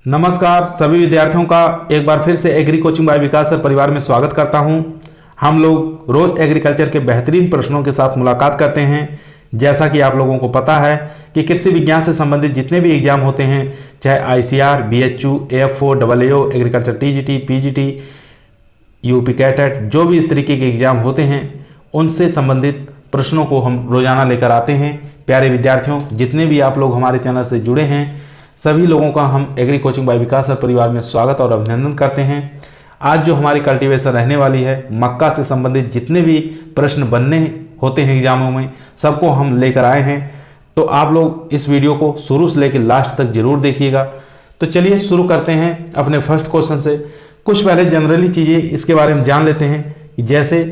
नमस्कार सभी विद्यार्थियों का एक बार फिर से एग्री कोचिंग बाय विकास सर परिवार में स्वागत करता हूं। हम लोग रोज एग्रीकल्चर के बेहतरीन प्रश्नों के साथ मुलाकात करते हैं। जैसा कि आप लोगों को पता है कि कृषि विज्ञान से संबंधित जितने भी एग्जाम होते हैं, चाहे ICR, BHU, AF4, AAO, agriculture TGT, PGT, UP CATET, जो भी इस तरीके के एग्जाम होते हैं उनसे संबंधित प्रश्नों को हम रोजाना लेकर आते हैं। प्यारे विद्यार्थियों, जितने भी आप लोग हमारे चैनल से जुड़े हैं सभी लोगों का हम एग्री कोचिंग बाय विकास सर परिवार में स्वागत और अभिनंदन करते हैं। आज जो हमारी कल्टीवेशन रहने वाली है, मक्का से संबंधित जितने भी प्रश्न बनने होते हैं एग्जामों में, सबको हम लेकर आए हैं। तो आप लोग इस वीडियो को शुरू से लेकर लास्ट तक जरूर देखिएगा। तो चलिए शुरू करते हैं अपने फर्स्ट क्वेश्चन से। कुछ पहले जनरली चीज़ें इसके बारे में जान लेते हैं, जैसे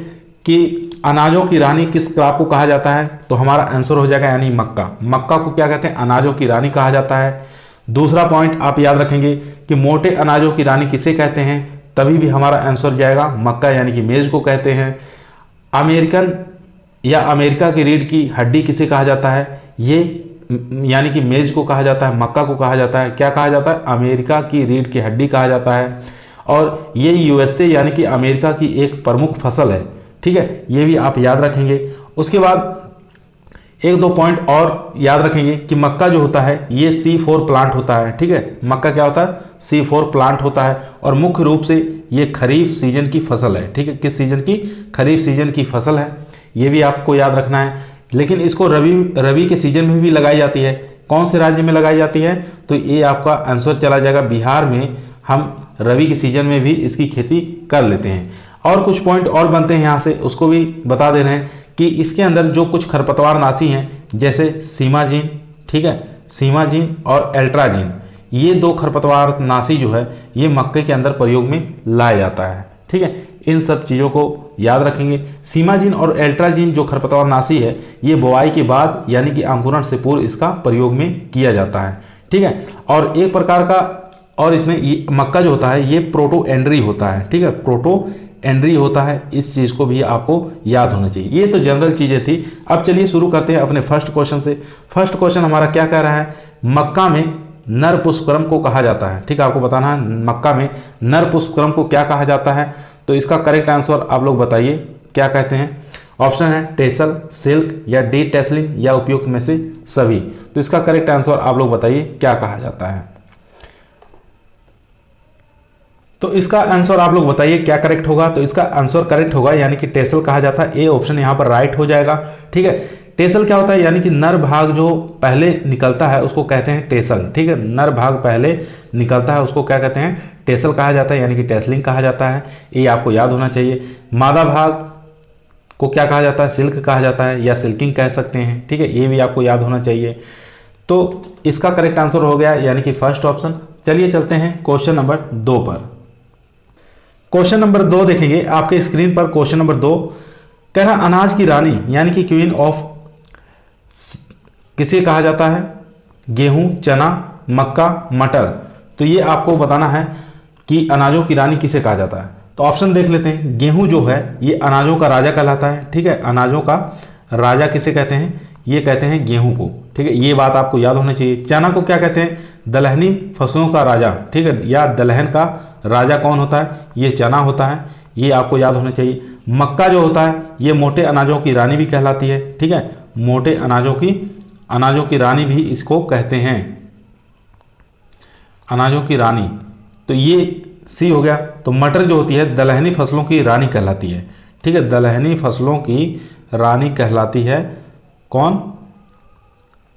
कि अनाजों की रानी किस क्रॉप को कहा जाता है। तो हमारा आंसर हो जाएगा यानी मक्का। मक्का को क्या कहते हैं? अनाजों की रानी कहा जाता है। दूसरा पॉइंट आप याद रखेंगे कि मोटे अनाजों की रानी किसे कहते हैं, तभी भी हमारा आंसर जाएगा मक्का यानी कि मेज को कहते हैं। अमेरिकन या अमेरिका की रीढ़ की हड्डी किसे कहा जाता है? ये यानी कि मेज को कहा जाता है, मक्का को कहा जाता है। क्या कहा जाता है? अमेरिका की रीढ़ की हड्डी कहा जाता है। और ये यूएसए यानी कि अमेरिका की एक प्रमुख फसल है। ठीक है, ये भी आप याद रखेंगे। उसके बाद एक दो पॉइंट और याद रखेंगे कि मक्का जो होता है ये C4 प्लांट होता है। ठीक है, मक्का क्या होता है? C4 प्लांट होता है और मुख्य रूप से ये खरीफ सीजन की फसल है। ठीक है, किस सीजन की? खरीफ सीजन की फसल है, ये भी आपको याद रखना है। लेकिन इसको रबी के सीजन में भी लगाई जाती है। कौन से राज्य में लगाई जाती है? तो ये आपका आंसर चला जाएगा बिहार में। हम रबी के सीजन में भी इसकी खेती कर लेते हैं। और कुछ पॉइंट और बनते हैं यहाँ से, उसको भी बता दे रहे हैं कि इसके अंदर जो कुछ खरपतवार नाशी हैं, जैसे सीमाजीन, ठीक है, सीमाजीन और एल्ट्राजीन, ये दो खरपतवार नाशी जो है ये मक्के के अंदर प्रयोग में लाया जाता है। ठीक है, इन सब चीज़ों को याद रखेंगे। सीमाजीन और एल्ट्राजीन जो खरपतवार नाशी है ये बुआई के बाद यानी कि अंकुरण से पूर्व इसका प्रयोग में किया जाता है। ठीक है, और एक प्रकार का और इसमें ये मक्का जो होता है ये प्रोटो एंड्री होता है। ठीक है, प्रोटो एंड्री होता है, इस चीज़ को भी आपको याद होना चाहिए। ये तो जनरल चीज़ें थी। अब चलिए शुरू करते हैं अपने फर्स्ट क्वेश्चन से। फर्स्ट क्वेश्चन हमारा क्या कह रहा है? मक्का में नर पुष्पक्रम को कहा जाता है। ठीक है, आपको बताना है मक्का में नर पुष्पक्रम को क्या कहा जाता है। तो इसका करेक्ट आंसर आप लोग बताइए क्या कहते हैं। ऑप्शन है टेसल, सिल्क या डी टेसलिंग या उपयुक्त में से सभी। तो इसका करेक्ट आंसर आप लोग बताइए क्या कहा जाता है। तो इसका आंसर आप लोग बताइए क्या करेक्ट होगा। तो इसका आंसर करेक्ट होगा यानी कि टेसल कहा जाता है। ए ऑप्शन यहाँ पर राइट हो जाएगा। ठीक है, टेसल क्या होता है? यानी कि नर भाग जो पहले निकलता है उसको कहते हैं टेसल। ठीक है, नर भाग पहले निकलता है उसको क्या कहते हैं? टेसल कहा जाता है यानी कि टेसलिंग कहा जाता है। ये आपको याद होना चाहिए। मादा भाग को क्या कहा जाता है? सिल्क कहा जाता है या सिल्किंग कह सकते हैं। ठीक है, ये भी आपको याद होना चाहिए। तो इसका करेक्ट आंसर हो गया यानी कि फर्स्ट ऑप्शन। चलिए चलते हैं क्वेश्चन नंबर 2 पर। क्वेश्चन नंबर 2 देखेंगे आपके स्क्रीन पर। क्वेश्चन नंबर 2 कह रहा अनाज की रानी यानी कि क्वीन ऑफ किसे कहा जाता है? गेहूं, चना, मक्का, मटर। तो ये आपको बताना है कि अनाजों की रानी किसे कहा जाता है। तो ऑप्शन देख लेते हैं। गेहूं जो है ये अनाजों का राजा कहलाता है। ठीक है, अनाजों का राजा किसे कहते हैं? ये कहते हैं गेहूं को। ठीक है, ये बात आपको याद होनी चाहिए। चना को क्या कहते हैं? दलहनी फसलों का राजा। ठीक है, या दलहन का राजा कौन होता है? ये चना होता है, ये आपको याद होना चाहिए। मक्का जो होता है ये मोटे अनाजों की रानी भी कहलाती है। ठीक है, मोटे अनाजों की रानी भी इसको कहते हैं, अनाजों की रानी। तो ये सी हो गया। तो मटर जो होती है दलहनी फसलों की रानी कहलाती है। ठीक है, दलहनी फसलों की रानी कहलाती है कौन?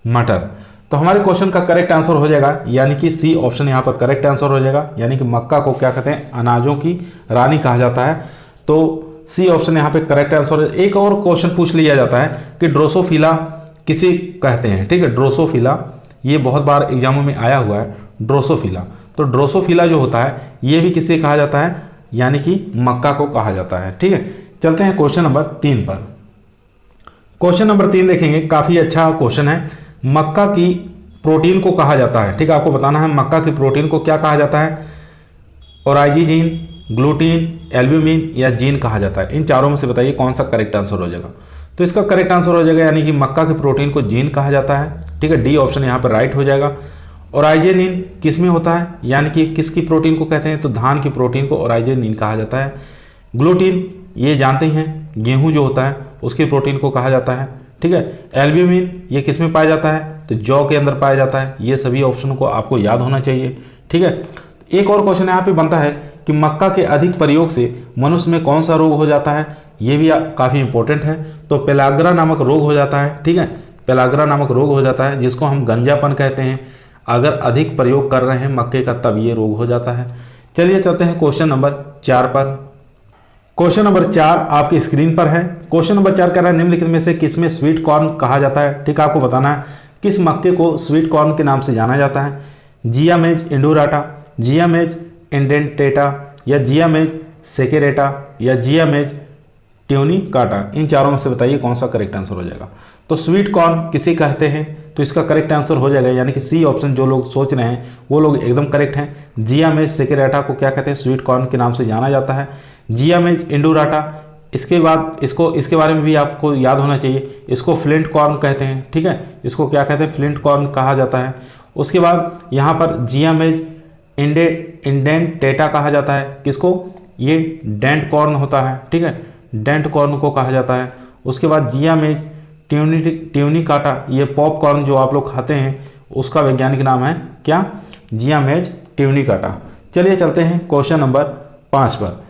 मटर। तो हमारे क्वेश्चन का करेक्ट आंसर हो जाएगा यानी कि सी ऑप्शन यहाँ पर करेक्ट आंसर हो जाएगा। यानी कि मक्का को क्या कहते हैं? अनाजों की रानी कहा जाता है। तो सी ऑप्शन यहाँ पे करेक्ट आंसर है। एक और क्वेश्चन पूछ लिया जाता है कि ड्रोसोफिला किसे कहते हैं? ठीक है, ड्रोसोफिला ये बहुत बार एग्जामों में आया हुआ है, ड्रोसोफिला। तो ड्रोसोफिला जो होता है ये भी किसे कहा जाता है? यानी कि मक्का को कहा जाता है। ठीक है, चलते हैं क्वेश्चन नंबर 3 पर। क्वेश्चन नंबर 3 देखेंगे, काफ़ी अच्छा क्वेश्चन है। मक्का की प्रोटीन को कहा जाता है। ठीक है, आपको बताना है मक्का की प्रोटीन को क्या कहा जाता है? ओराइजीन, ग्लूटीन, एल्ब्यूमिन या जीन कहा जाता है। इन चारों में से बताइए कौन सा करेक्ट आंसर हो जाएगा। तो इसका करेक्ट आंसर हो जाएगा यानी कि मक्का की प्रोटीन को जीन कहा जाता है। ठीक है, डी ऑप्शन यहाँ पर राइट हो जाएगा। ओराइजेनिन किस में होता है, यानी कि किसकी प्रोटीन को कहते हैं, तो धान की प्रोटीन को ओराइजेनिन कहा जाता है। ग्लूटीन ये जानते हैं गेहूं जो होता है उसकी प्रोटीन को कहा जाता है, ठीक है। एल्ब्यूमिन ये किस में पाया जाता है, तो जौ के अंदर पाया जाता है। ये सभी ऑप्शन को आपको याद होना चाहिए, ठीक है। एक और क्वेश्चन यहाँ पे बनता है कि मक्का के अधिक प्रयोग से मनुष्य में कौन सा रोग हो जाता है, ये भी काफ़ी इंपॉर्टेंट है। तो पेलाग्रा नामक रोग हो जाता है, ठीक है। पेलाग्रा नामक रोग हो जाता है जिसको हम गंजापन कहते हैं। अगर अधिक प्रयोग कर रहे हैं मक्के का तब ये रोग हो जाता है। चलिए चलते हैं क्वेश्चन नंबर 4 पर। क्वेश्चन नंबर 4 आपकी स्क्रीन पर है। क्वेश्चन नंबर 4 कह रहा है निम्नलिखित में से किसमें स्वीट कॉर्न कहा जाता है, ठीक है। आपको बताना है किस मक्के को स्वीट कॉर्न के नाम से जाना जाता है। जिया मेज इंडोराटा, जिया मेज इंडेंटेटा, या जिया मेज सेकेरेटा, या जिया मेज ट्यूनिकाटा। इन चारों में से बताइए कौन सा करेक्ट आंसर हो जाएगा। तो स्वीट कॉर्न किसे कहते हैं, तो इसका करेक्ट आंसर हो जाएगा, यानी कि सी ऑप्शन जो लोग सोच रहे हैं वो लोग एकदम करेक्ट हैं। जिया मेज सेकेरेटा को क्या कहते हैं, स्वीट कॉर्न के नाम से जाना जाता है। जिया मेज इंडोराटा, इसके बाद इसके बारे में भी आपको याद होना चाहिए, इसको फ्लिंट कॉर्न कहते हैं, ठीक है। इसको क्या कहते हैं, फ्लिंट कॉर्न कहा जाता है। उसके बाद यहाँ पर जिया मेज इंडेंटेटा कहा जाता है, किसको, ये डेंट कॉर्न होता है, ठीक है, डेंट कॉर्न को कहा जाता है। उसके बाद जिया मेज ट्यूनिकाटा, ये पॉपकॉर्न जो आप लोग खाते हैं उसका वैज्ञानिक नाम है क्या, जिया मेज ट्यूनिकाटा। चलिए चलते हैं क्वेश्चन नंबर 5 पर।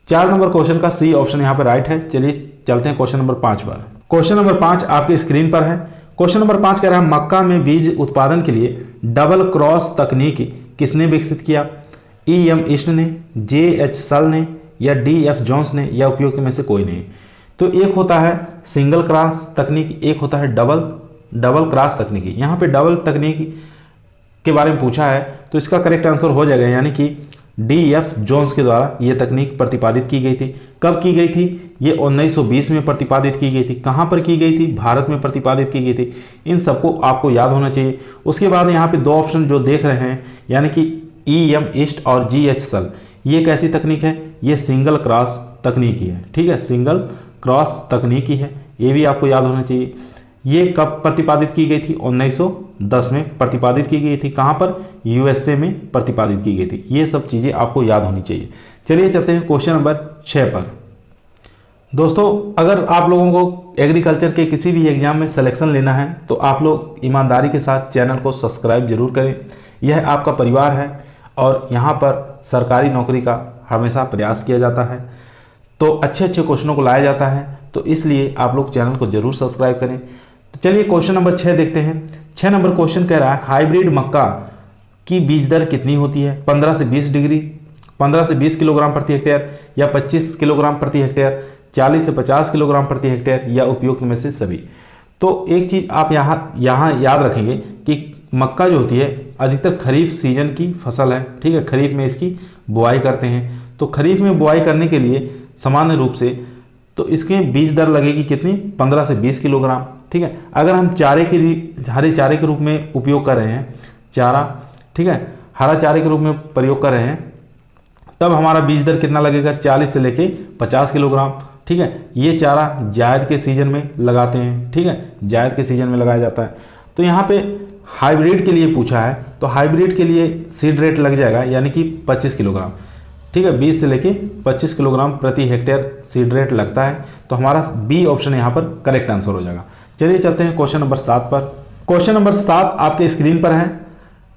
4 नंबर क्वेश्चन का सी ऑप्शन यहाँ पर राइट है। चलिए चलते हैं क्वेश्चन नंबर 5 पर। क्वेश्चन नंबर 5 आपकी स्क्रीन पर है। क्वेश्चन नंबर 5 कह रहा है मक्का में बीज उत्पादन के लिए डबल क्रॉस तकनीक किसने विकसित किया, E.M. ईस्ट ने, J.H. सल ने, या D.F. जॉन्स ने, या उपयुक्त में से कोई नहीं। तो एक होता है सिंगल क्रॉस तकनीक, एक होता है डबल क्रॉस तकनीकी। यहाँ पे डबल तकनीक के बारे में पूछा है तो इसका करेक्ट आंसर हो जाएगा, यानी कि D.F. जॉन्स के द्वारा ये तकनीक प्रतिपादित की गई थी। कब की गई थी, ये 1920 में प्रतिपादित की गई थी। कहाँ पर की गई थी, भारत में प्रतिपादित की गई थी। इन सबको आपको याद होना चाहिए। उसके बाद यहाँ पे 2 ऑप्शन जो देख रहे हैं, यानी कि E.M. ईस्ट और G.H. सल, ये कैसी तकनीक है, ये सिंगल क्रॉस तकनीक ही है, ठीक है, सिंगल क्रॉस तकनीक ही है। ये भी आपको याद होना चाहिए। ये कब प्रतिपादित की गई थी, 1910 में प्रतिपादित की गई थी। कहाँ पर, USA में प्रतिपादित की गई थी। ये सब चीज़ें आपको याद होनी चाहिए। चलिए चलते हैं क्वेश्चन नंबर 6 पर। दोस्तों अगर आप लोगों को एग्रीकल्चर के किसी भी एग्जाम में सिलेक्शन लेना है तो आप लोग ईमानदारी के साथ चैनल को सब्सक्राइब जरूर करें। यह आपका परिवार है और यहाँ पर सरकारी नौकरी का हमेशा प्रयास किया जाता है, तो अच्छे अच्छे क्वेश्चनों को लाया जाता है, तो इसलिए आप लोग चैनल को जरूर सब्सक्राइब करें। तो चलिए क्वेश्चन नंबर 6 देखते हैं। 6 नंबर क्वेश्चन कह रहा है हाइब्रिड मक्का की बीज दर कितनी होती है, 15 से 20 किलोग्राम प्रति हेक्टेयर, या 25 किलोग्राम प्रति हेक्टेयर, 40 से 50 किलोग्राम प्रति हेक्टेयर, या उपयुक्त में से सभी। तो एक चीज़ आप यहाँ याद रखेंगे कि मक्का जो होती है अधिकतर खरीफ सीजन की फसल है, ठीक है, खरीफ में इसकी बुआई करते हैं। तो खरीफ में बुआई करने के लिए सामान्य रूप से तो इसके बीज दर लगेगी कितनी, 15 से 20 किलोग्राम, ठीक है। अगर हम हरे चारे के रूप में उपयोग कर रहे हैं, चारा, ठीक है, हरा चारे के रूप में प्रयोग कर रहे हैं, तब हमारा बीज दर कितना लगेगा, 40 से लेके 50 किलोग्राम, ठीक है। ये चारा जायद के सीजन में लगाते हैं, ठीक है, जायद के सीजन में लगाया जाता है। तो यहाँ पे हाइब्रिड के लिए पूछा है, तो हाइब्रिड के लिए सीड रेट लग जाएगा, यानी कि 25 किलोग्राम, ठीक है, 20 से लेके 25 किलोग्राम प्रति हेक्टेयर सीड रेट लगता है। तो हमारा बी ऑप्शन यहाँ पर करेक्ट आंसर हो जाएगा। चलिए चलते हैं क्वेश्चन नंबर 7 पर। क्वेश्चन नंबर 7 आपके स्क्रीन पर है।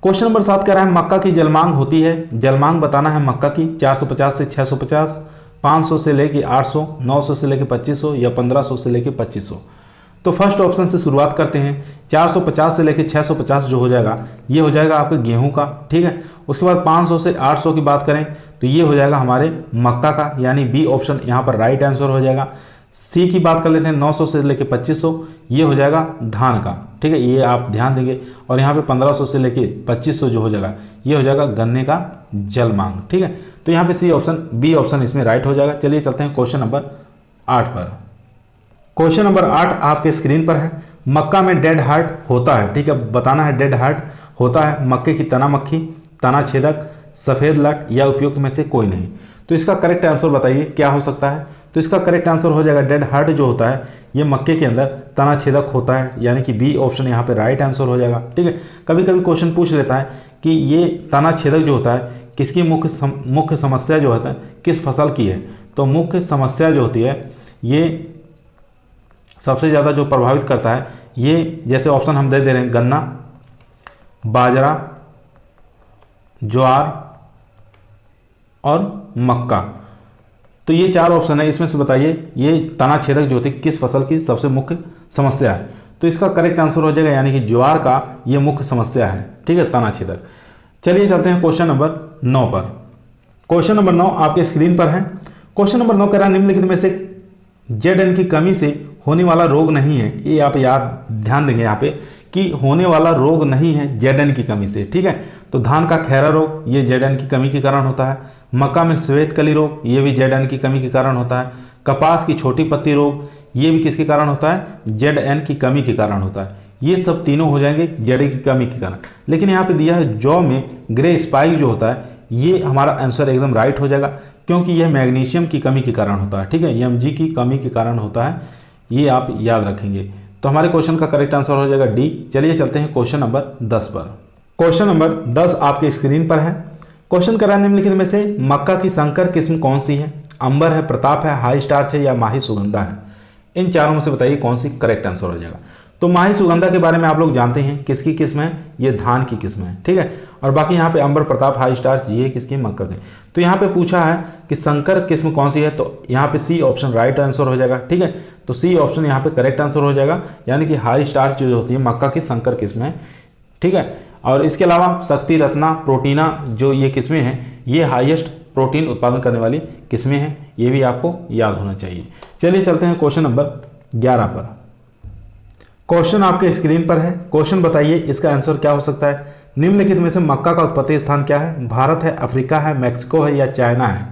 क्वेश्चन नंबर 7 कह रहा है मक्का की जलमांग होती है, जलमांग बताना है मक्का की, 450 से 650, 500 से लेके 800, 900 से लेके 2500, या 1500 से लेके 2500। तो फर्स्ट ऑप्शन से शुरुआत करते हैं। 450 से लेके 650 जो हो जाएगा, ये हो जाएगा आपके गेहूं का, ठीक है। उसके बाद 500 से 800 की बात करें तो ये हो जाएगा हमारे मक्का का, यानी बी ऑप्शन यहाँ पर राइट आंसर हो जाएगा। सी की बात कर लेते हैं, 900 से लेके 2500, ये हो जाएगा धान का, ठीक है, ये आप ध्यान देंगे। और यहाँ पे 1500 से लेके 2500 जो हो जाएगा, ये हो जाएगा गन्ने का जलमांग, ठीक है। तो यहाँ पे सी ऑप्शन, बी ऑप्शन इसमें राइट हो जाएगा। चलिए चलते हैं क्वेश्चन नंबर 8 पर। क्वेश्चन नंबर 8 आपके स्क्रीन पर है। मक्का में डेड हार्ट होता है, ठीक है, बताना है डेड हार्ट होता है मक्के की तना मक्खी, तना छेदक, सफ़ेद लट, या उपयुक्त में से कोई नहीं। तो इसका करेक्ट आंसर बताइए क्या हो सकता है। तो इसका करेक्ट आंसर हो जाएगा डेड हार्ट जो होता है ये मक्के के अंदर तना छेदक होता है, यानी कि बी ऑप्शन यहाँ पे राइट आंसर हो जाएगा। ठीक है, कभी कभी क्वेश्चन पूछ लेता है कि ये तना छेदक जो होता है किसकी मुख्य समस्या जो होता है किस फसल की है। तो मुख्य समस्या जो होती है ये सबसे ज़्यादा जो प्रभावित करता है ये, जैसे ऑप्शन हम दे रहे हैं, गन्ना, बाजरा, ज्वार और मक्का। तो ये 4 ऑप्शन है, इसमें से बताइए ये तना छेदक जो होती है किस फसल की सबसे मुख्य समस्या है। तो इसका करेक्ट आंसर हो जाएगा यानी कि ज्वार का ये मुख्य समस्या है। ठीक है, तना छेदक। चलिए चलते हैं क्वेश्चन नंबर 9 पर। क्वेश्चन नंबर 9 आपके स्क्रीन पर है। क्वेश्चन नंबर 9 कह रहा है निम्नलिखित में से Zn की कमी से होने वाला रोग नहीं है। ये आप याद ध्यान देंगे यहाँ पे कि होने वाला रोग नहीं है Zn की कमी से। ठीक है, तो धान का खैरा रोग ये Zn की कमी के कारण होता है। मक्का में श्वेत कली रोग ये भी Zn की कमी के कारण होता है। कपास की छोटी पत्ती रोग ये भी किसके कारण होता है, Zn की कमी के कारण होता है। ये सब तीनों हो जाएंगे Zn की कमी के कारण। लेकिन यहाँ पे दिया है जौ में ग्रे स्पाइक जो होता है, ये हमारा आंसर एकदम राइट हो जाएगा क्योंकि यह मैग्नीशियम की कमी के कारण होता है। ठीक है, Mg की कमी के कारण होता है, ये आप याद रखेंगे। तो हमारे क्वेश्चन का करेक्ट आंसर हो जाएगा डी। चलिए चलते हैं क्वेश्चन नंबर 10 पर। क्वेश्चन नंबर 10 आपके स्क्रीन पर है। क्वेश्चन कर रहा है निम्नलिखित में से मक्का की संकर किस्म कौन सी है। अंबर है, प्रताप है, हाई स्टार्च है या माही सुगंधा है। इन चारों में से बताइए कौन सी करेक्ट आंसर हो जाएगा। तो माही सुगंधा के बारे में आप लोग जानते हैं किसकी किस्म है, ये धान की किस्म है। ठीक है, और बाकी यहाँ पे अंबर, प्रताप, हाई स्टार्च ये किसकी, मक्का की। तो यहाँ पे पूछा है कि संकर किस्म कौन सी है, तो यहाँ पे सी ऑप्शन राइट आंसर हो जाएगा। ठीक है, तो सी ऑप्शन यहाँ पे करेक्ट आंसर हो जाएगा, यानी कि हाई स्टार्च जो होती है मक्का की संकर किस्म है। ठीक है, और इसके अलावा शक्ति, रत्ना, प्रोटीना जो ये किस्में हैं ये हाईएस्ट प्रोटीन उत्पादन करने वाली किस्में हैं, ये भी आपको याद होना चाहिए। चलिए चलते हैं क्वेश्चन नंबर 11 पर। क्वेश्चन आपके स्क्रीन पर है। क्वेश्चन बताइए इसका आंसर क्या हो सकता है। निम्नलिखित में से मक्का का उत्पत्ति स्थान क्या है। भारत है, अफ्रीका है, मैक्सिको है या चाइना है।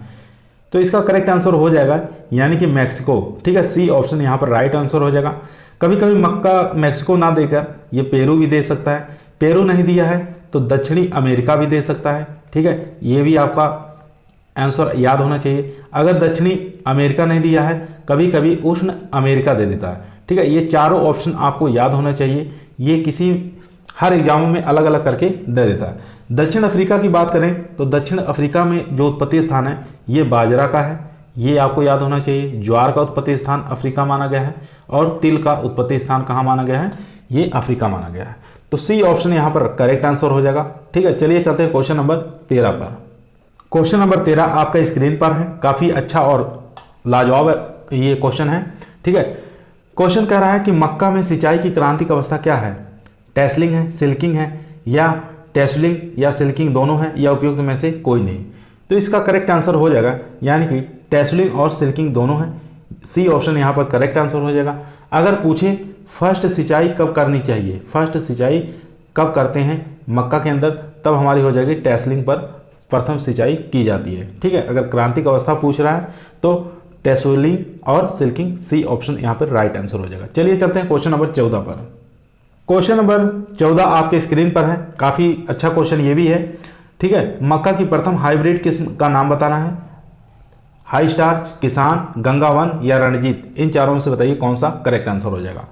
तो इसका करेक्ट आंसर हो जाएगा यानी कि मैक्सिको। ठीक है, सी ऑप्शन यहाँ पर राइट आंसर हो जाएगा। कभी कभी मक्का मैक्सिको ना देकर ये पेरू भी दे सकता है, पेरू नहीं दिया है तो दक्षिणी अमेरिका भी दे सकता है। ठीक है, ये भी आपका आंसर याद होना चाहिए। अगर दक्षिणी अमेरिका नहीं दिया है, कभी कभी उष्ण अमेरिका दे देता है। ठीक है, ये चारों ऑप्शन आपको याद होना चाहिए, ये किसी हर एग्जामों में अलग अलग करके दे देता है। दक्षिण अफ्रीका की बात करें तो दक्षिण अफ्रीका में जो उत्पत्ति स्थान है ये बाजरा का है, ये आपको याद होना चाहिए। ज्वार का उत्पत्ति स्थान अफ्रीका माना गया है और तिल का उत्पत्ति स्थान कहाँ माना गया है, ये अफ्रीका माना गया है। तो सी ऑप्शन यहाँ पर करेक्ट आंसर हो जाएगा। ठीक है, चलिए चलते हैं क्वेश्चन नंबर 13 पर। क्वेश्चन नंबर 13 आपका स्क्रीन पर है। काफ़ी अच्छा और लाजवाब ये क्वेश्चन है। ठीक है, क्वेश्चन कह रहा है कि मक्का में सिंचाई की क्रांतिक अवस्था क्या है। टेस्लिंग है, सिल्किंग है या टेस्लिंग या सिल्किंग दोनों है या उपयुक्त में से कोई नहीं। तो इसका करेक्ट आंसर हो जाएगा यानी कि टेस्लिंग और सिल्किंग दोनों है। सी ऑप्शन यहाँ पर करेक्ट आंसर हो जाएगा। अगर पूछे फर्स्ट सिंचाई कब करनी चाहिए, फर्स्ट सिंचाई कब करते हैं मक्का के अंदर, तब हमारी हो जाएगी टेस्लिंग पर प्रथम सिंचाई की जाती है। ठीक है, अगर क्रांतिक अवस्था पूछ रहा है तो टेस्लिंग और सिल्किंग, सी ऑप्शन यहाँ पर राइट आंसर हो जाएगा। चलिए चलते हैं क्वेश्चन नंबर 14 पर। क्वेश्चन नंबर 14 आपके स्क्रीन पर है। काफ़ी अच्छा क्वेश्चन ये भी है। ठीक है, मक्का की प्रथम हाइब्रिड किस्म का नाम बताना है। हाई स्टार्च, किसान, गंगावन या रणजीत, इन चारों में से बताइए कौन सा करेक्ट आंसर हो जाएगा।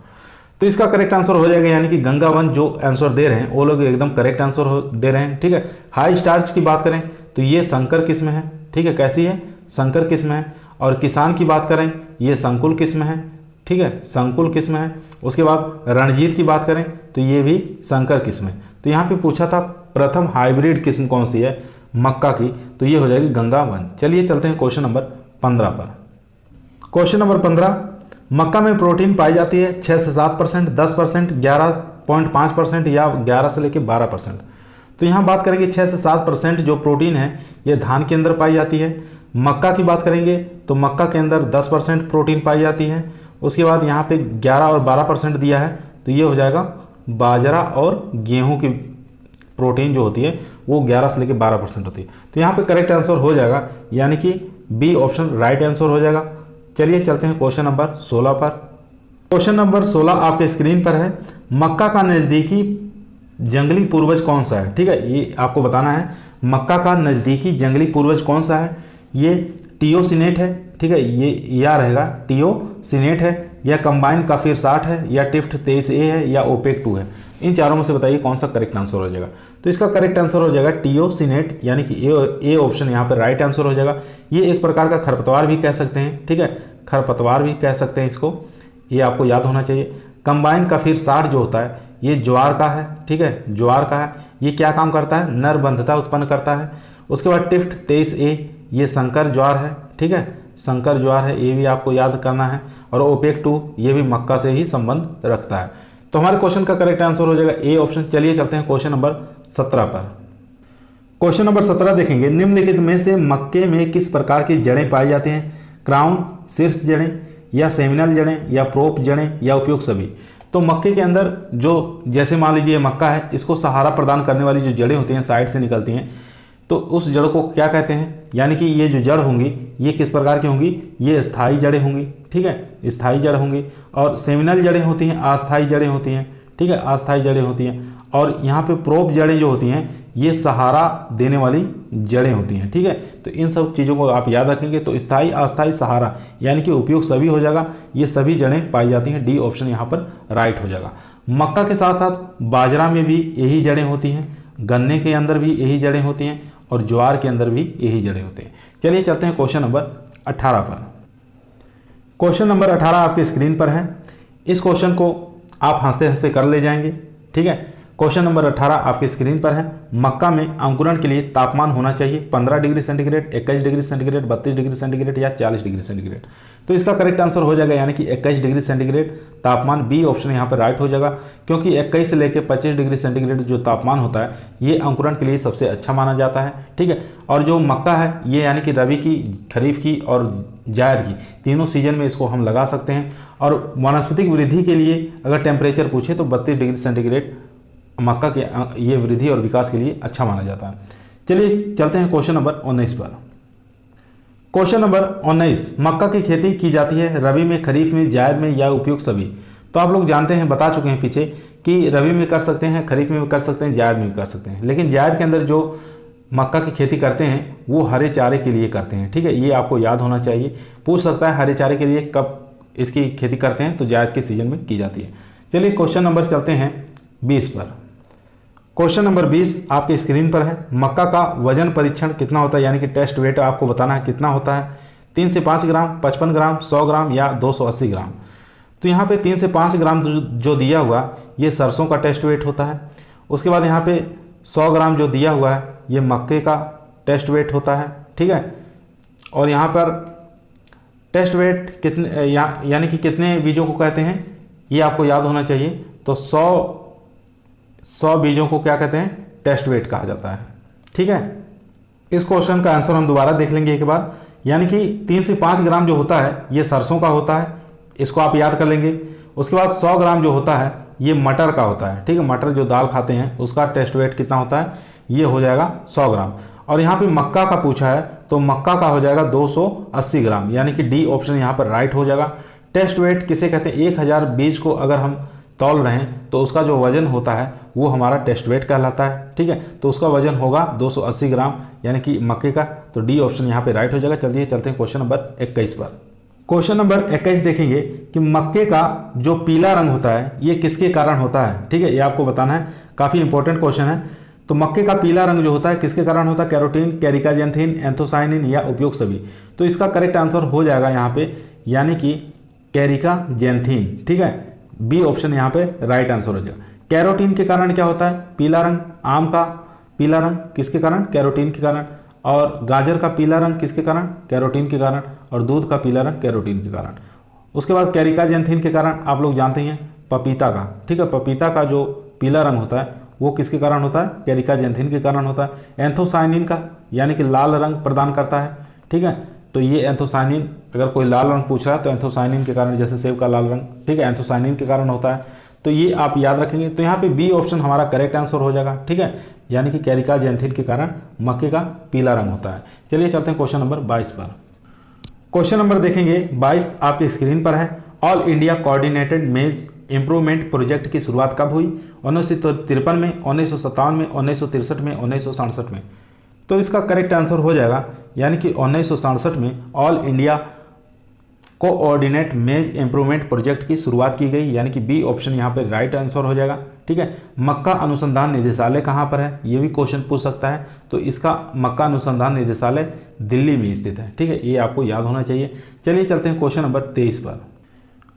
तो इसका करेक्ट आंसर हो जाएगा यानी कि गंगावन जो आंसर दे रहे हैं वो लोग एकदम करेक्ट आंसर दे रहे हैं। ठीक है, हाई स्टार्च की बात करें तो ये संकर किस्म है। ठीक है, कैसी है, संकर किस्म है। और किसान की बात करें ये संकुल किस्म है। ठीक है, संकुल किस्म है। उसके बाद रणजीत की बात करें तो ये भी संकर किस्म है। तो यहाँ पे पूछा था प्रथम हाइब्रिड किस्म कौन सी है मक्का की, तो ये हो जाएगी गंगावन। चलिए चलते हैं क्वेश्चन नंबर 15 पर। क्वेश्चन नंबर 15, मक्का में प्रोटीन पाई जाती है 6 से 7%, 10%, 11.5% या 11 से लेकर 12%। तो यहाँ बात करेंगे 6 से 7% जो प्रोटीन है ये धान के अंदर पाई जाती है। मक्का की बात करेंगे तो मक्का के अंदर 10% प्रोटीन पाई जाती है। उसके बाद यहाँ पे 11 और 12% दिया है, तो ये हो जाएगा बाजरा और गेहूं की प्रोटीन जो होती है वो 11 से लेकर 12% होती है। तो यहाँ पे करेक्ट आंसर हो जाएगा यानी कि बी ऑप्शन राइट आंसर हो जाएगा। चलिए चलते हैं क्वेश्चन नंबर 16 पर। क्वेश्चन नंबर 16 आपके स्क्रीन पर है। मक्का का नज़दीकी जंगली पूर्वज कौन सा है। ठीक है, ये आपको बताना है मक्का का नज़दीकी जंगली पूर्वज कौन सा है। ये टियोसिनेट है। ठीक है, ये या रहेगा टियोसिनेट है या कंबाइन काफिर 60 है, या टिफ्ट 23A है, या ओपेक 2 है। इन चारों में से बताइए कौन सा करेक्ट आंसर हो जाएगा। तो इसका करेक्ट आंसर हो जाएगा टियोसिनेट, यानी कि ए ऑप्शन यहाँ पर राइट आंसर हो जाएगा। ये एक प्रकार का खरपतवार भी कह सकते हैं, ठीक है, खरपतवार भी कह सकते हैं इसको, ये आपको याद होना चाहिए। कंबाइन काफिर 60 जो होता है ये ज्वार का है, ठीक है, ज्वार का है। ये क्या काम करता है, नरबंधता उत्पन्न करता है। उसके बाद टिफ्ट 23A ये संकर ज्वार है, ठीक है, संकर ज्वार है, ये भी आपको याद करना है। और ओपेक 2 ये भी मक्का से ही संबंध रखता है। तो हमारे क्वेश्चन का करेक्ट आंसर हो जाएगा ए ऑप्शन। चलिए चलते हैं क्वेश्चन नंबर 17 पर। क्वेश्चन नंबर 17 देखेंगे, निम्नलिखित में से मक्के में किस प्रकार की जड़ें पाई जाती हैं? क्राउन, शीर्ष जड़ें, या सेमिनल जड़ें, या प्रोप जड़ें, या उपयुक्त सभी। तो मक्के के अंदर जो, जैसे मान लीजिए मक्का है, इसको सहारा प्रदान करने वाली जो जड़ें होती हैं साइड से निकलती हैं, तो उस जड़ को क्या कहते हैं? यानी कि ये जो जड़ होंगी ये किस प्रकार की होंगी? ये स्थायी जड़ें होंगी, ठीक है, स्थायी जड़ होंगी। और सेमिनल जड़ें होती हैं, अस्थायी जड़ें होती हैं, ठीक है, अस्थायी जड़ें होती हैं। और यहाँ पे प्रोप जड़ें जो होती हैं ये सहारा देने वाली जड़ें होती हैं, ठीक है। तो इन सब चीज़ों को आप याद रखेंगे। तो स्थायी, अस्थायी, सहारा, यानी कि उपयुक्त सभी हो जाएगा। ये सभी जड़ें पाई जाती हैं, डी ऑप्शन यहाँ पर राइट हो जाएगा। मक्का के साथ साथ बाजरा में भी यही जड़ें होती हैं, गन्ने के अंदर भी यही जड़ें होती हैं, और ज्वार के अंदर भी यही जड़ें होती हैं। चलिए चलते हैं क्वेश्चन नंबर 18 पर। क्वेश्चन नंबर 18 आपकी स्क्रीन पर है। इस क्वेश्चन को आप हंसते हंसते कर ले जाएंगे, ठीक है। क्वेश्चन नंबर 18 आपकी स्क्रीन पर है। मक्का में अंकुरण के लिए तापमान होना चाहिए 15 degree centigrade, 21 degree centigrade, 32 degree centigrade, या 40 डिग्री सेंटीग्रेड। तो इसका करेक्ट आंसर हो जाएगा यानी कि 21 डिग्री सेंटीग्रेड तापमान, बी ऑप्शन यहाँ पर राइट हो जाएगा। क्योंकि 21 से लेकर 25 डिग्री सेंटीग्रेड जो तापमान होता है ये अंकुरण के लिए सबसे अच्छा माना जाता है, ठीक है। और जो मक्का है ये यानी कि रबी की, खरीफ की और जायद की, तीनों सीजन में इसको हम लगा सकते हैं। और वनस्पतिक वृद्धि के लिए अगर टेम्परेचर पूछे तो 32 डिग्री सेंटीग्रेड मक्का के ये वृद्धि और विकास के लिए अच्छा माना जाता है। चलिए चलते हैं क्वेश्चन नंबर 19 पर। क्वेश्चन नंबर 19, मक्का की खेती की जाती है रबी में, खरीफ में, जायद में, या उपयुक्त सभी। तो आप लोग जानते हैं, बता चुके हैं पीछे कि रबी में कर सकते हैं, खरीफ में भी कर सकते हैं, जायद में भी कर सकते हैं। लेकिन जायद के अंदर जो मक्का की खेती करते हैं वो हरे चारे के लिए करते हैं, ठीक है, ये आपको याद होना चाहिए। पूछ सकता है हरे चारे के लिए कब इसकी खेती करते हैं, तो जायद के सीजन में की जाती है। चलिए क्वेश्चन नंबर चलते हैं 20 पर। क्वेश्चन नंबर 20 आपकी स्क्रीन पर है। मक्का का वजन परीक्षण कितना होता है, यानी कि टेस्ट वेट आपको बताना है कितना होता है। 3 से 5 ग्राम, 55 ग्राम, 100 ग्राम, या 280 ग्राम। तो यहाँ पे 3 से 5 ग्राम जो दिया हुआ ये सरसों का टेस्ट वेट होता है। उसके बाद यहाँ पे 100 ग्राम जो दिया हुआ है ये मक्के का टेस्ट वेट होता है, ठीक है। और यहाँ पर टेस्ट वेट कितने, यानी कि कितने बीजों को कहते हैं ये आपको याद होना चाहिए। तो 100 बीजों को क्या कहते हैं? टेस्ट वेट कहा जाता है, ठीक है। इस क्वेश्चन का आंसर हम दोबारा देख लेंगे एक बार। यानी कि 3 से 5 ग्राम जो होता है ये सरसों का होता है, इसको आप याद कर लेंगे। उसके बाद 100 ग्राम जो होता है ये मटर का होता है, ठीक है, मटर जो दाल खाते हैं उसका टेस्ट वेट कितना होता है, ये हो जाएगा 100 ग्राम। और यहाँ पे मक्का का पूछा है तो मक्का का हो जाएगा 280 ग्राम, यानी कि डी ऑप्शन यहाँ पर राइट हो जाएगा। टेस्ट वेट किसे कहते हैं? 1000 बीज को अगर हम तौल रहे हैं तो उसका जो वजन होता है वो हमारा टेस्ट वेट कहलाता है, ठीक है। तो उसका वजन होगा 280 ग्राम, यानी कि मक्के का। तो डी ऑप्शन यहाँ पे राइट हो जाएगा। चलिए चलते हैं क्वेश्चन नंबर 21 पर। क्वेश्चन नंबर 21 देखेंगे कि मक्के का जो पीला रंग होता है ये किसके कारण होता है, ठीक है, ये आपको बताना है। काफ़ी इंपॉर्टेंट क्वेश्चन है। तो मक्के का पीला रंग जो होता है किसके कारण होता है? कैरोटीन, कैरिकाजेंथिन, एंथोसाइनिन, या उपयुक्त सभी। तो इसका करेक्ट आंसर हो जाएगा यहाँ पे यानी कि कैरिकाजेंथिन, ठीक है। बी ऑप्शन यहाँ पे राइट आंसर हो जाएगा। कैरोटीन के कारण क्या होता है? पीला रंग। आम का पीला रंग किसके कारण? कैरोटीन के कारण। और गाजर का पीला रंग किसके कारण? कैरोटीन के कारण। और दूध का पीला रंग कैरोटीन के कारण। उसके बाद कैरिकाजेंथिन के कारण आप लोग जानते हैं पपीता का, ठीक है, पपीता का जो पीला रंग होता है वो किसके कारण होता है? कैरिकाजेंथिन के कारण होता है। एंथोसाइनिन का यानी कि लाल रंग प्रदान करता है, ठीक है। तो ये एंथोसाइनिन, अगर कोई लाल रंग पूछ रहा है तो एंथोसाइनिन के कारण, जैसे सेब का लाल रंग, ठीक है, एंथोसाइनिन के कारण होता है। तो ये आप याद रखेंगे। तो यहाँ पे बी ऑप्शन हमारा करेक्ट आंसर हो जाएगा, ठीक है, यानी कि कैरिकाजेंथिन के कारण मक्के का पीला रंग होता है। चलिए चलते हैं क्वेश्चन नंबर 22 पर। क्वेश्चन नंबर देखेंगे 22 आपकी स्क्रीन पर है। ऑल इंडिया कोऑर्डिनेटेड मेज इंप्रूवमेंट प्रोजेक्ट की शुरुआत कब हुई? 1953 में, 1957 में, 1963 में, 1967 में। तो इसका करेक्ट आंसर हो जाएगा यानी कि 1967 में ऑल इंडिया कोऑर्डिनेट मेज इंप्रूवमेंट प्रोजेक्ट की शुरुआत की गई, यानी कि बी ऑप्शन यहाँ पे राइट आंसर हो जाएगा। ठीक है, मक्का अनुसंधान निदेशालय कहाँ पर है, ये भी क्वेश्चन पूछ सकता है। तो इसका मक्का अनुसंधान निदेशालय दिल्ली में स्थित है। ठीक है, ये आपको याद होना चाहिए। चलिए चलते हैं क्वेश्चन नंबर 23 पर।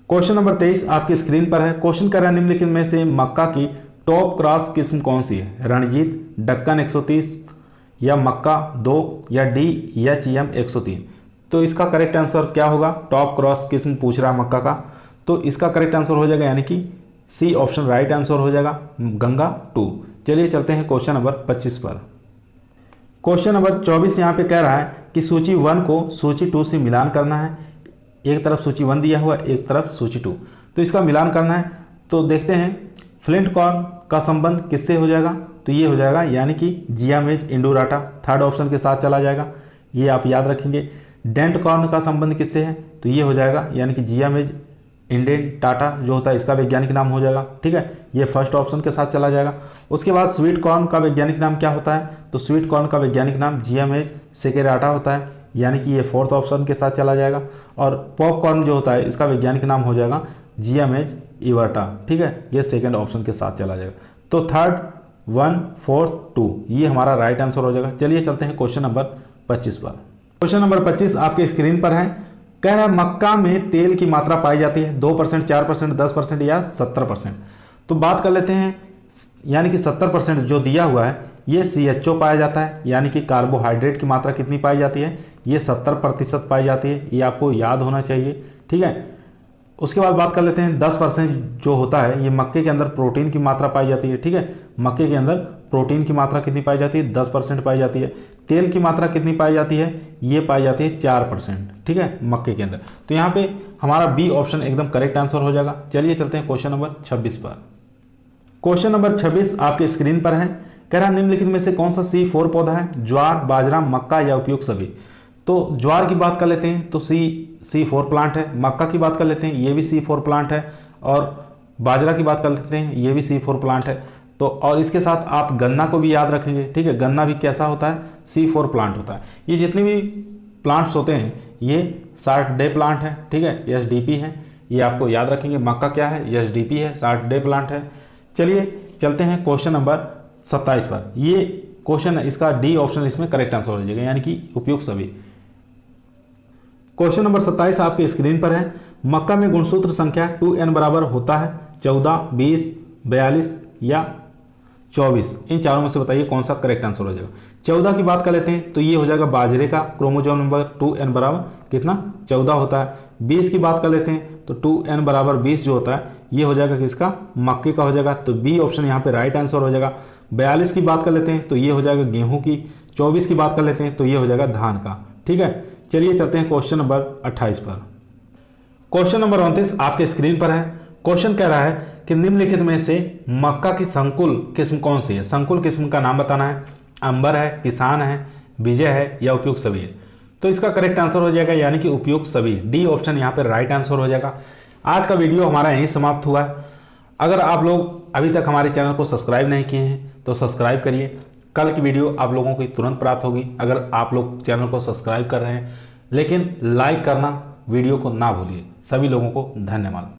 क्वेश्चन नंबर 23 आपकी स्क्रीन पर है। क्वेश्चन कर रहा है निम्नलिखित में से मक्का की टॉप क्रॉस किस्म कौन सी है, रणजीत, दक्कन 130 या मक्का 2 या DHM 103। तो इसका करेक्ट आंसर क्या होगा, टॉप क्रॉस किस्म पूछ रहा है मक्का का, तो इसका करेक्ट आंसर हो जाएगा यानी कि सी ऑप्शन राइट आंसर हो जाएगा, गंगा 2। चलिए चलते हैं क्वेश्चन नंबर 25 पर। क्वेश्चन नंबर 24 यहाँ पे कह रहा है कि सूची 1 को सूची 2 से मिलान करना है। एक तरफ सूची 1 दिया हुआ, एक तरफ सूची 2, तो इसका मिलान करना है। तो देखते हैं फ्लिंट कॉर्न का संबंध किससे हो जाएगा, तो ये हो जाएगा यानी कि जियामेज इंडोराटा, थर्ड ऑप्शन के साथ चला जाएगा, ये आप याद रखेंगे। डेंट कॉर्न का संबंध किससे है, तो ये हो जाएगा यानी कि जियामेज इंडेंटाटा जो होता है इसका वैज्ञानिक नाम हो जाएगा। ठीक है, ये फर्स्ट ऑप्शन के साथ चला जाएगा। उसके बाद स्वीट कॉर्न का वैज्ञानिक नाम क्या होता है, तो स्वीट कॉर्न का वैज्ञानिक नाम जियामेज सेकेराटा होता है, यानी कि ये फोर्थ ऑप्शन के साथ चला जाएगा। और पॉपकॉर्न जो होता है इसका वैज्ञानिक नाम हो जाएगा जियामेज इवर्टा। ठीक है, ये सेकेंड ऑप्शन के साथ चला जाएगा। तो थर्ड 1 4 2 ये हमारा राइट आंसर हो जाएगा। चलिए चलते हैं क्वेश्चन नंबर 25 पर। क्वेश्चन नंबर 25 आपके स्क्रीन पर है। कह रहा है मक्का में तेल की मात्रा पाई जाती है 2%, 4%, 10% या 70%। तो बात कर लेते हैं, यानी कि 70% जो दिया हुआ है ये CHO पाया जाता है, यानी कि कार्बोहाइड्रेट की मात्रा कितनी पाई जाती है, ये 70% पाई जाती है, ये आपको याद होना चाहिए। ठीक है, उसके बाद बात कर लेते हैं 10% जो होता है ये मक्के के अंदर प्रोटीन की मात्रा पाई जाती है। ठीक है, मक्के के अंदर प्रोटीन की मात्रा कितनी पाई जाती है, 10% पाई जाती है। तेल की मात्रा कितनी पाई जाती है, ये पाई जाती है 4%। ठीक है, मक्के के अंदर। तो यहाँ पे हमारा बी ऑप्शन एकदम करेक्ट आंसर हो जाएगा। चलिए चलते हैं क्वेश्चन नंबर 26 पर। क्वेश्चन नंबर 26 आपके स्क्रीन पर है। कह रहा है निम्नलिखित में से कौन सा C4 पौधा है, ज्वार, बाजरा, मक्का या उपयुक्त सभी। तो ज्वार की बात कर लेते हैं तो C4 प्लांट है, मक्का की बात कर लेते हैं ये भी C4 प्लांट है, और बाजरा की बात कर लेते हैं ये भी C4 प्लांट है। तो और इसके साथ आप गन्ना को भी याद रखेंगे। ठीक है, गन्ना भी कैसा होता है, C4 प्लांट होता है। ये जितने भी प्लांट्स होते हैं ये 60 डे प्लांट है। ठीक है, SDP है, ये आपको याद रखेंगे। मक्का क्या है, SDP है, 60 डे प्लांट है। चलिए चलते हैं क्वेश्चन नंबर 27 पर। ये क्वेश्चन इसका डी ऑप्शन इसमें करेक्ट आंसर हो जाएगा, यानी कि उपयुक्त सभी। क्वेश्चन नंबर 27 आपके स्क्रीन पर है। मक्का में गुणसूत्र संख्या 2n बराबर होता है 14, 20, 42 या 24। इन चारों में से बताइए कौन सा करेक्ट आंसर हो जाएगा। 14 की बात कर लेते हैं तो ये हो जाएगा बाजरे का क्रोमोसोम नंबर 2n बराबर कितना 14 होता है। 20 की बात कर लेते हैं तो 2n बराबर 20 जो होता है ये हो जाएगा किसका, मक्के का हो जाएगा। तो बी ऑप्शन यहाँ पे राइट आंसर हो जाएगा। 42 की बात कर लेते हैं तो ये हो जाएगा गेहूं की। 24 की बात कर लेते हैं तो ये हो जाएगा धान का। ठीक है, चलिए चलते हैं क्वेश्चन नंबर 28 पर। क्वेश्चन नंबर 29 आपके स्क्रीन पर है। क्वेश्चन कह रहा है कि निम्नलिखित में से मक्का की संकुल किस्म कौन सी है। संकुल किस्म का नाम बताना है। अंबर है, किसान है, विजय है या उपयुक्त सभी है। तो इसका करेक्ट आंसर हो जाएगा यानी कि उपयुक्त सभी, डी ऑप्शन यहाँ पर राइट आंसर हो जाएगा। आज का वीडियो हमारा यहीं समाप्त हुआ है। अगर आप लोग अभी तक हमारे चैनल को सब्सक्राइब नहीं किए हैं तो सब्सक्राइब करिए। कल की वीडियो आप लोगों को तुरंत प्राप्त होगी अगर आप लोग चैनल को सब्सक्राइब कर रहे हैं। लेकिन लाइक करना वीडियो को ना भूलिए। सभी लोगों को धन्यवाद।